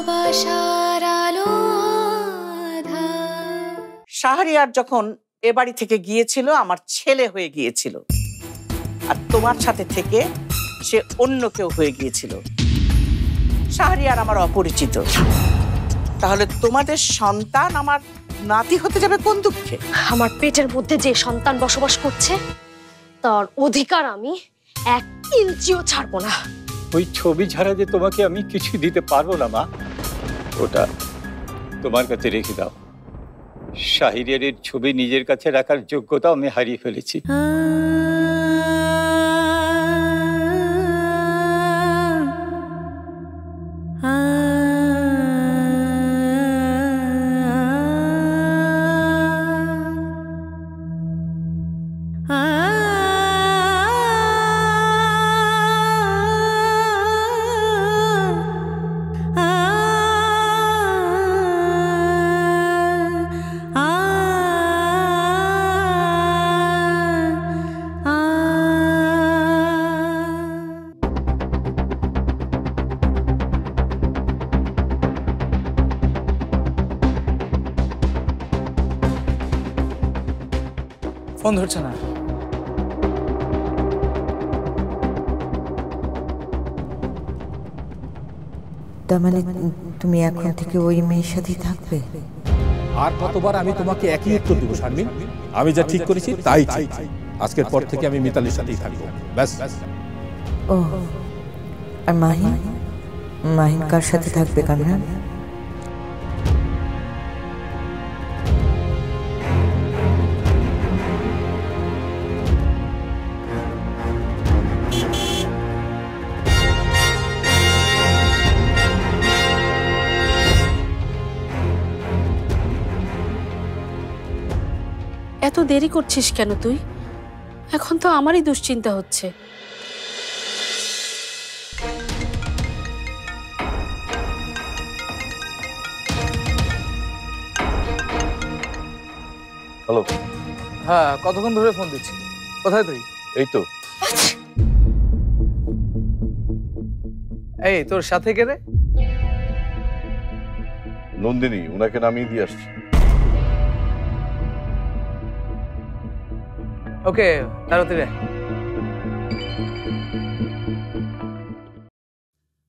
ভালোবাসার আলো আঁধার। শাহরিয়ার যখন এ বাড়ি থেকে গিয়েছিল আমার ছেলে হয়ে গিয়েছিল, আর তোমার সাথে থেকে সে অন্য কেউ হয়ে গিয়েছিল। শাহরিয়ার আমার অপরিচিত, তাহলে তোমাদের সন্তান আমার নাতি হতে যাবে কোন দুঃখে? আমার পেটের মধ্যে যে সন্তান বসবাস করছে তার অধিকার আমি 1 ইঞ্চিও ছাড়বো না। ওই ছবি ছাড়া যে তোমাকে আমি কিছু দিতে পারবো না মা, ওটা তোমার কাছে রেখে দাও। শাহরিয়ারের ছবি নিজের কাছে রাখার যোগ্যতা আমি হারিয়ে ফেলেছি। ফোন ধরছে না। তার মানে তুমি এখন থেকে ওই মেয়ের সাথেই থাকবে? আর কতবার আমি তোমাকে একই উত্তর দেবো শারমিন? আমি যা ঠিক করেছি তাই ঠিক। আজকের পর থেকে আমি মিতালির সাথেই থাকবো, ব্যাস। ও, আর মাহিন? মাহিন কার সাথে থাকবে কামরান? এত দেরি করছিস কেন তুই? এখন তো আমারই দুশ্চিন্তা হচ্ছে। হ্যালো। হ্যাঁ, কতক্ষণ ধরে ফোন দিচ্ছি। কোথায় তুই? এই তো। এই তোর সাথে কে রে? নন্দিনী, উনাকে নামিয়ে দিয়ে আসছি। ওকে, তাড়াতাড়ি আয়।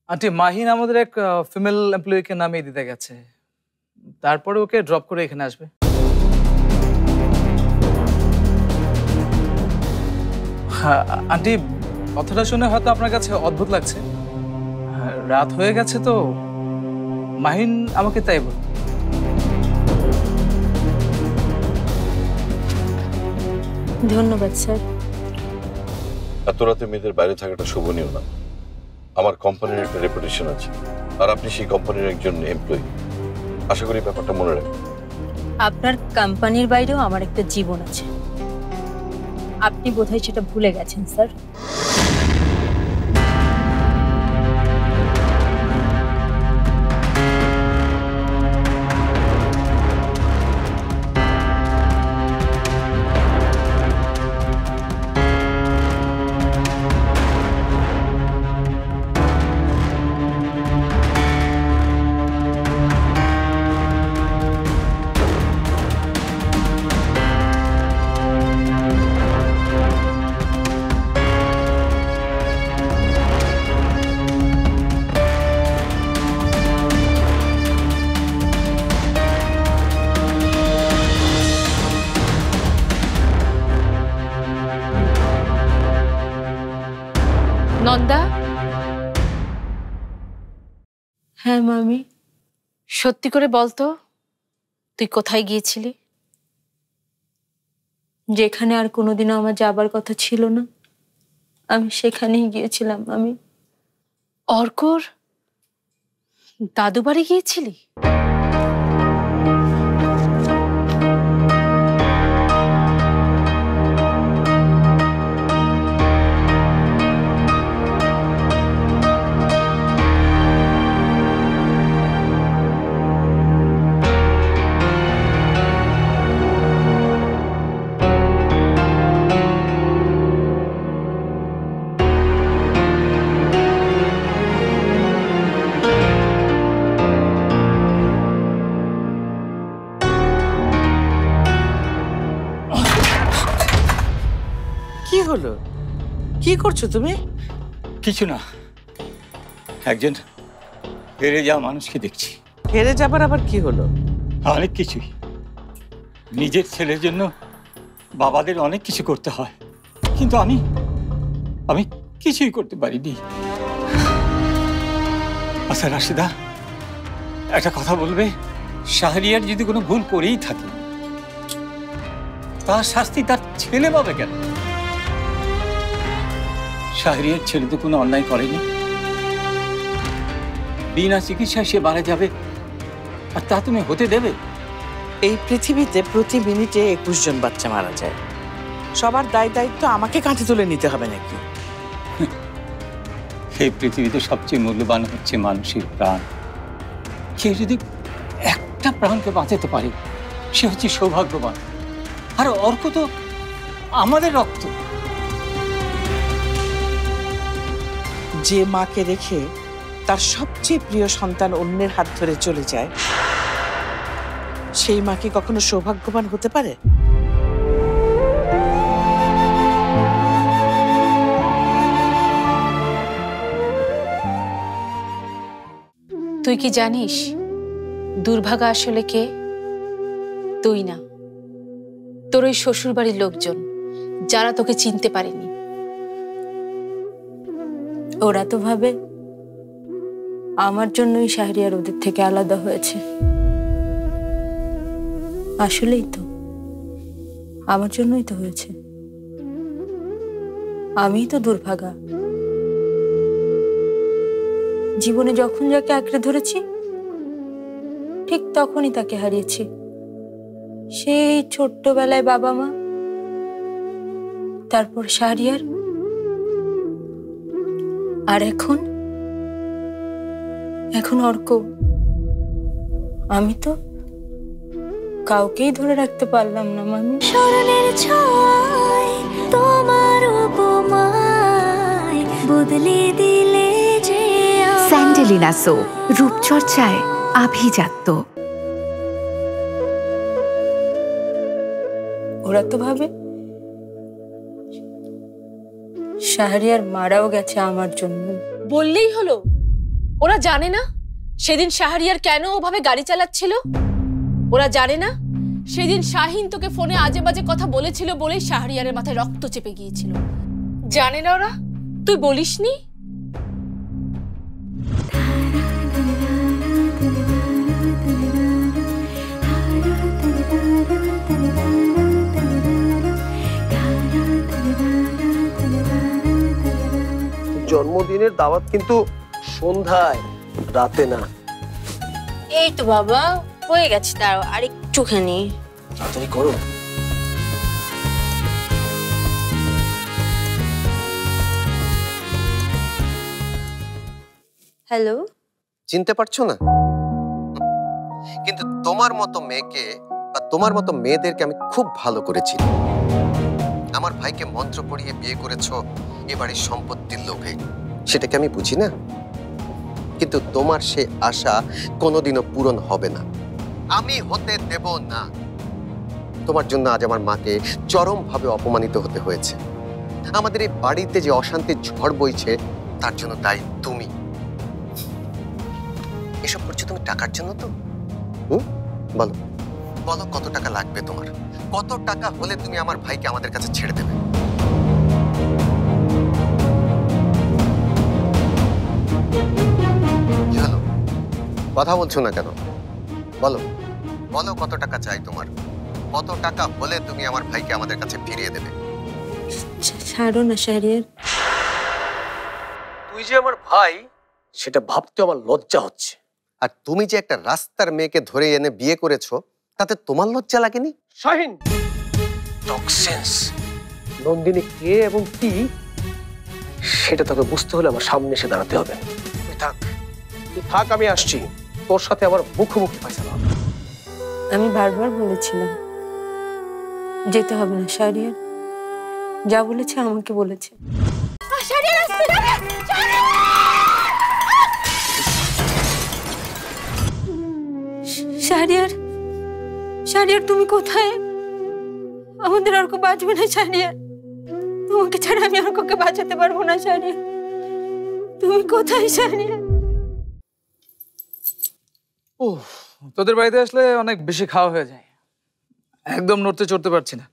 আন্টি, মাহিন আমাদের এক ফিমেল এমপ্লয়িকে নামিয়ে দিতে গেছে, তারপরে ওকে ড্রপ করে এখানে আসবে। হ্যাঁ আন্টি, কথাটা শুনে হয়তো আপনার কাছে অদ্ভুত লাগছে। রাত হয়ে গেছে তো মাহিন আমাকে তাই বল। ধন্যবাদ স্যার। এত রাতে মেয়েদের বাইরে থাকাটা শোভনীয় না। আমার কোম্পানির একটা রেপুটেশন আছে, আর আপনি সেই কোম্পানির একজন এমপ্লয়ি। আশা করি ব্যাপারটা মনে রাখবেন। আপনার কোম্পানির বাইরেও আমার একটা জীবন আছে, আপনি বোধহয় সেটা ভুলে গেছেন স্যার। নন্দা। হ্যাঁ মামি। সত্যি করে বলতো, তুই কোথায় গিয়েছিলি? যেখানে আর কোনোদিনও আমার যাবার কথা ছিল না, আমি সেখানেই গিয়েছিলাম মামি। অর্কর দাদু বাড়ি গিয়েছিলি? কি হলো? কি করছো তুমি? কিছু না, একজন হেরে যাওয়া মানুষকে দেখছি। হেরে যাবার আবার কি হলো? অনেক কিছুই। নিজের ছেলের জন্য বাবাদের অনেক কিছু করতে হয়, কিন্তু আমি কিছুই করতে পারিনি। আচ্ছা রাশিদা, একটা কথা বলবে, শাহরিয়ার যদি কোনো ভুল করেই থাকে তার শাস্তি তার ছেলে পাবে কেন? শাহরিয়ার ছেলে তো কোনো অন্যায় করেনি। বিনা চিকিৎসায় সে মারা যাবে, আর তা তুমি হতে দেবে? এই পৃথিবীতে প্রতি মিনিটে 21 জন বাচ্চা মারা যায়। সবার দায় দায়িত্ব আমাকে কাঁধে তুলে নিতে হবে নাকি? এই পৃথিবীতে সবচেয়ে মূল্যবান হচ্ছে মানুষের প্রাণ। কেউ যদি একটা প্রাণকে বাঁচাতে পারে সে হচ্ছে সৌভাগ্যবান। আর অর্ক তো আমাদের রক্ত। যে মাকে রেখে তার সবচেয়ে প্রিয় সন্তান অন্যের হাত ধরে চলে যায়, সেই মা কি কখনো সৌভাগ্যবান হতে পারে? তুই কি জানিস দুর্ভাগা আসলে কে? তুই না, তোর ওই শ্বশুর বাড়ির লোকজন, যারা তোকে চিনতে পারেনি। ওরা তো ভাবে আমার জন্যই শাহরিয়ার ওদের থেকে আলাদা হয়েছে। আসলেই তো আমার জন্যই তো হয়েছে। আমিই তো দুর্ভাগা। জীবনে যখন যাকে আঁকড়ে ধরেছি ঠিক তখনই তাকে হারিয়েছি। সেই ছোট্টবেলায় বাবা মা, তারপর শাহরিয়ার, আর এখন অর্ক। আমি তো কাউকেই ধরে রাখতে পারলাম না মামি। স্মরণের ছয় তোমার উপমায় বদলে দিলে যে স্যান্ডেলিনা সো, রূপচর্চায় আভিজাত্য। ওরা তো ভাবে শাহরিয়ার মারাও গেছে আমার জন্য। বললেই হলো। ওরা জানে না সেদিন শাহরিয়ার কেন ওভাবে গাড়ি চালাচ্ছিল? ওরা জানে না সেদিন শাহিন তোকে ফোনে আজে বাজে কথা বলেছিল বলেই শাহরিয়ারের মাথায় রক্ত চেপে গিয়েছিল? জানে না ওরা? তুই বলিসনি? জন্মদিনের দাওয়াত কিন্তু সন্ধ্যায়, রাতে না। এই তো বাবা হয়ে গেছে, তার আর একটুখানি তাড়াতাড়ি করো। হ্যালো, চিনতে পারছো না? কিন্তু তোমার মতো মেয়েকে বা তোমার মতো মেয়েদেরকে আমি খুব ভালো করেছি। আমার ভাইকে মন্ত্র পড়িয়ে বিয়ে করেছো এবারের সম্পত্তির লোভে, সেটাকে আমি বুঝি না? কিন্তু তোমার সে আশা কোনোদিনও পূরণ হবে না, আমি হতে দেব না। তোমার জন্য আজ আমার মাকে চরমভাবে অপমানিত হতে হয়েছে। আমাদের এই বাড়িতে যে অশান্তির ঝড় বইছে তার জন্য দায়ী তুমি। এসব করছো তুমি টাকার জন্য তো? বলো বলো, কত টাকা লাগবে তোমার? কত টাকা হলে তুমি আমার ভাইকে আমাদের কাছে ছেড়ে দেবে? কি হলো, কথা বলছো না কেন? বলো বলো, কত টাকা চাই তোমার? কত টাকা হলে তুমি আমার ভাইকে আমাদের কাছে ফিরিয়ে দেবে? ছাড়ো না শাহরিয়ার। তুই যে আমার ভাই সেটা ভাবতে আমার লজ্জা হচ্ছে। আর তুমি যে একটা রাস্তার মেয়েকে ধরে এনে বিয়ে করেছো তাতে তোমার লজ্জা লাগেনি? শাহিন, টক্সেন্স। নন্দিনী কে এবং কি সেটা তোকে বুঝতে হলে আমার সামনে এসে দাঁড়াতে হবে। তুই থাক, আমি আসছি। তোর সাথে আমার মুখোমুখি ফয়সালা হবে। আমি বারবার বলেছিলাম যেতে হবে না শাহরিয়ার, যা বলেছে আমাকে বলেছে। শাহরিয়ার, শাহরিয়ার তুমি কোথায়? আমাদের আর কেউ বাঁচবে না শাহরিয়ার, তোমাকে ছাড়া আমি আর কাউকে বাঁচাতে পারবো না শাহরিয়ার। তুমি কোথায় শাহরিয়ার? ও, তোদের বাড়িতে আসলে অনেক বেশি খাওয়া হয়ে যায়, একদম নড়তে চড়তে পারছি না।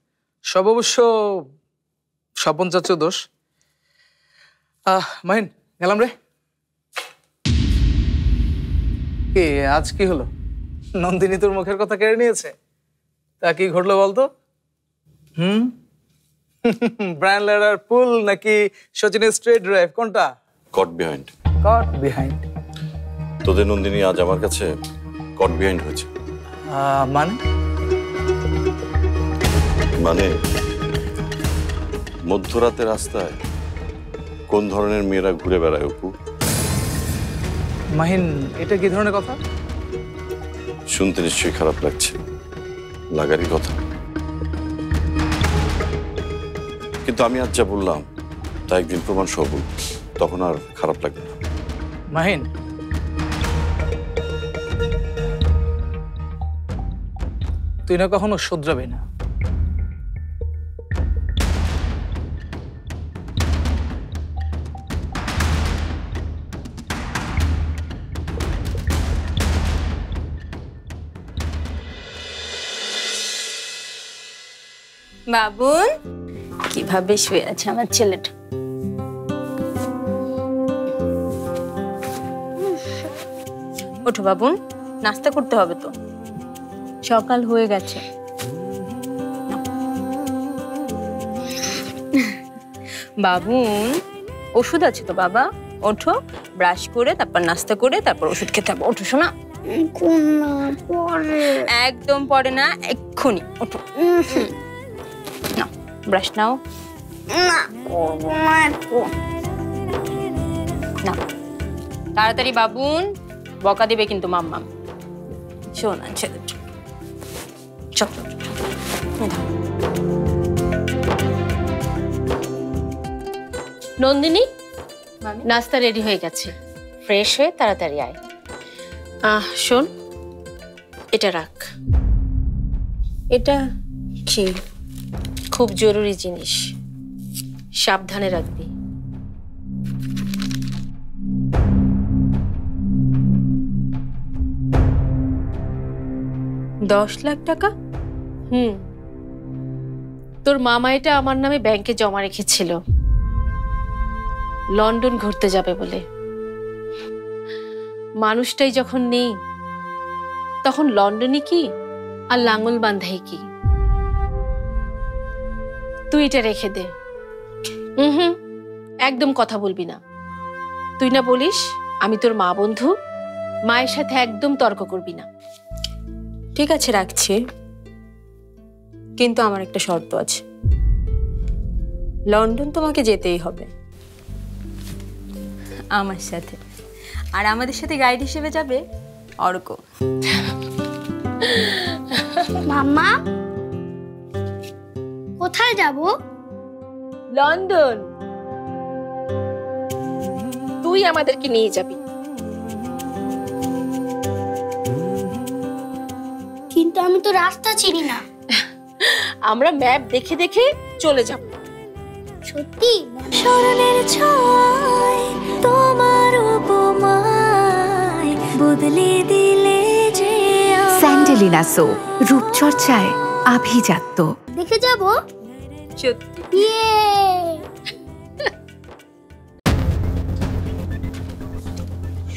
সব অবশ্য স্বপন চাচ্চু দোষ। মাহিন, গেলাম রে। কি আজ কি হলো? নন্দিনী তোর মুখের কথা কেড়ে নিয়েছে? তা কি ঘটলো বলতো? ব্রায়ান লারার পুল নাকি সচিনের স্ট্রেট ড্রাইভ, কোনটা? Caught behind. Caught behind? তোদের নন্দিনী আজ আমার কাছে কট বিহাইন্ড হয়েছে। মানে? মানে মধ্যরাতে রাস্তায় কোন ধরনের মেয়েরা ঘুরে বেড়ায় অপু? মাহিন, এটা কি ধরনের কথা? শুনতে নিশ্চয়ই খারাপ লাগছে, লাগারই কথা, কিন্তু আমি আজ যা বললাম তা একদিন প্রমাণ সহ বলব, তখন আর খারাপ লাগবে না। মাহিন, তুই না কখনো শুধরাবি না। বাবুন, কিভাবে শুয়ে আছে আমার ছেলেটা। ওঠো বাবুন, নাস্তা করতে হবে তো, সকাল হয়ে গেছে। বাবুন, ওষুধ আছে তো বাবা, ওঠো, ব্রাশ করে তারপর নাস্তা করে তারপর ওষুধ খেতে হবে। ওঠো শোনা। একদম পরে না, এক্ষুনি ওঠো। নাও ব্রাশ নাও। না, তাড়াতাড়ি বাবুন, বকা দেবে কিন্তু মাম্মাম। শোনা ছেলেটা, চল। নন্দিনী, নাস্তা রেডি হয়ে গেছে, ফ্রেশ হয়ে তাড়াতাড়ি আয়। শোন, এটা রাখ। এটা কি? খুব জরুরি জিনিস, সাবধানে রাখবি। $10 লাখ? তোর মামা এটা আমার নামে ব্যাংকে জমা রেখেছিল, লন্ডন ঘুরতে যাবে বলে। মানুষটাই যখন নেই, তখন লন্ডনই কি আর লাঙ্গল বান্ধাই কি। তুই এটা রেখে দে। একদম কথা বলবি না। তুই না বলিস আমি তোর মা বন্ধু, মায়ের সাথে একদম তর্ক করবি না। ঠিক আছে, রাখছি, কিন্তু আমার একটা শর্ত আছে। লন্ডন তোমাকে যেতেই হবে আমার সাথে, আর আমাদের সাথে গাইড হিসেবে যাবে অর্ক। মাম্মা, কোথায় যাব? লন্ডন। তুই আমাদেরকে নিয়ে যাবি। কিন্তু আমি তো রাস্তা চিনি না। আমরা ম্যাপ দেখে দেখে চলে যাব। সত্যি? স্মরণের ছোঁয়ায় তোমার উপমায় বদলে দিলে যে স্যান্ডেলিনা সো, রূপচর্চায় আভিজাত্য। দেখে যাব? সত্যি?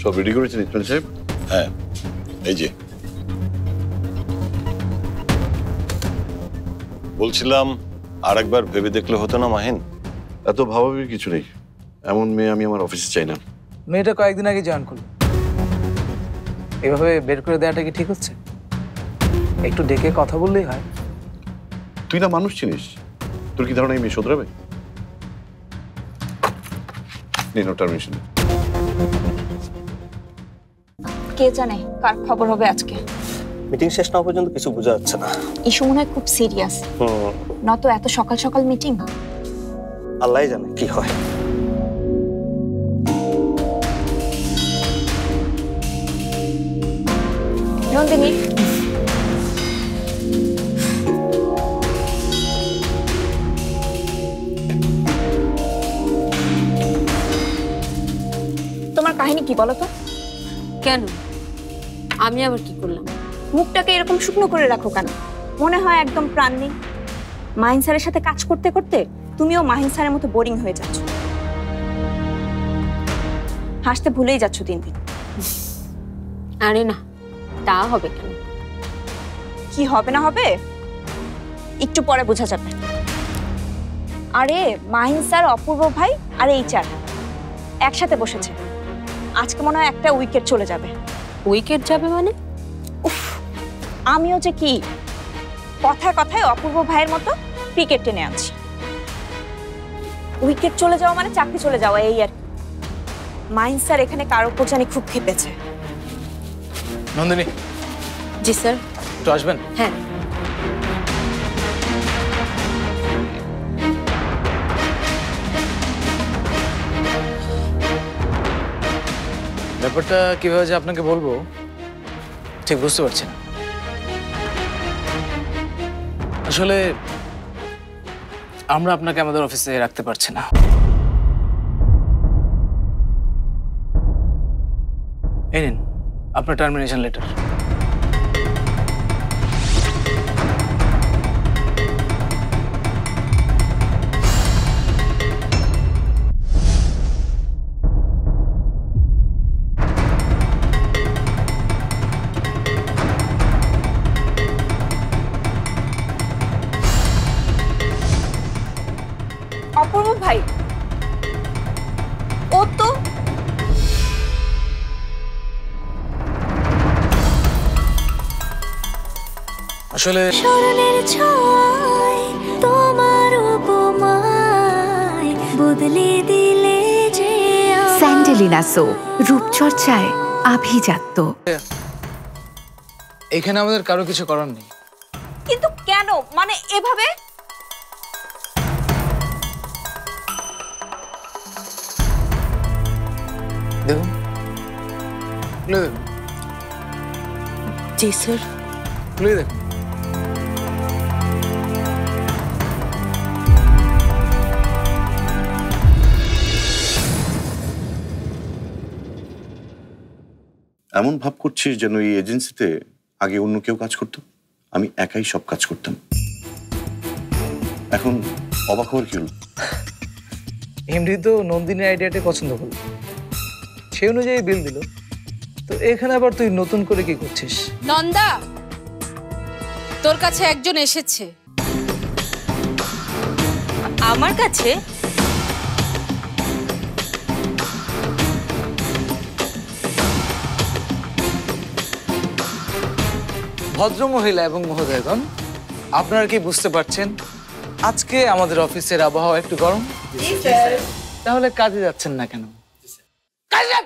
সব রেডি করেছেন ইসমাইল সাহেব? হ্যাঁ, এই যে বলছিলাম, আর একবার ভেবে দেখলে হতো না মাহিন? এত ভাবাভাবির কিছু নেই, এমন মেয়ে আমি আমার অফিসে চাই না। মেয়েটা কয়েকদিন আগে জয়েন করলো, এভাবে বের করে দেওয়াটা কি ঠিক হচ্ছে? একটু ডেকে কথা বললেই হয়। তুই না মানুষ চিনিস, তোর কি ধারণা এই মেয়ে শোধরাবে? নিন টারমিনেশন। কে জানে কার খবর হবে আজকে। মিটিং শেষ না পর্যন্ত কিছু বোঝা যাচ্ছে না। ইস্যু মনে হয় খুব সিরিয়াস, নয়তো এত সকাল সকাল মিটিং। আল্লাহই জানে কি হয়। নন্দিনী, কাহিনী কি বলো তো? কেন? আমি আবার কি করলাম? মুখটাকে এরকম শুকনো করে রাখো কেন? মনে হয় একদম প্রাণ নেই। মাহিন স্যারের সাথে কাজ করতে করতে তুমিও মাহিন স্যারের মতো বোরিং হয়ে যাচ্ছ। হাসতে ভুলেই যাচ্ছ দিন দিন। আরে না, তা হবে কেন? কি হবে না হবে একটু পরে বোঝা যাবে। আরে মাহিন স্যার, অপূর্ব ভাই আর HR একসাথে বসেছে। আজকে মনে হয় একটা উইকেট চলে যাবে। উইকেট যাবে মানে? উফ, আমিও যে কি কথায় কথায় অপূর্ব ভাইয়ের মতো ক্রিকেট টেনে আনছি। উইকেট চলে যাওয়া মানে চাকরি চলে যাওয়া, এই আর কি। মাহিন স্যার এখানে কারো উপর জানি খুব ক্ষেপেছে। নন্দিনী। জি স্যার। একটু আসবেন? হ্যাঁ। ব্যাপারটা কিভাবে যে আপনাকে বলবো ঠিক বুঝতে পারছি না। আসলে আমরা আপনাকে আমাদের অফিসে রাখতে পারছি না। এই নিন আপনার টার্মিনেশন লেটার। অপূর্ব ভাই, ও তো আসলে স্মরণের ছোঁয়ায় তোমার উপমায় বদলে দিলে যে স্যান্ডেলিনা সো, রূপচর্চায় আভিজাত্য। এখানে আমাদের কারো কিছু করার নেই। কিন্তু কেন, মানে এভাবে? দেখুন, খুলে দেখুন। জি স্যার। খুলে দেখুন। এমন ভাব করছিস যেন এই এজেন্সিতে আগে অন্য কেউ কাজ করতো, আমি একাই সব কাজ করতাম। এখন অবাক হওয়ার কি হলো? এমডি তো নন্দিনীর আইডিয়াটা পছন্দ করলো, সেই অনুযায়ী বিল দিল। তো এখানে আবার তুই নতুন করে কি করছিস? নন্দা, তোর কাছে একজন এসেছে। আমার কাছে? ভদ্রমহিলা এবং মহোদয়গণ, আপনারা কি বুঝতে পারছেন আজকে আমাদের অফিসের আবহাওয়া একটু গরম? তাহলে কাজে যাচ্ছেন না কেন? কাজে যান।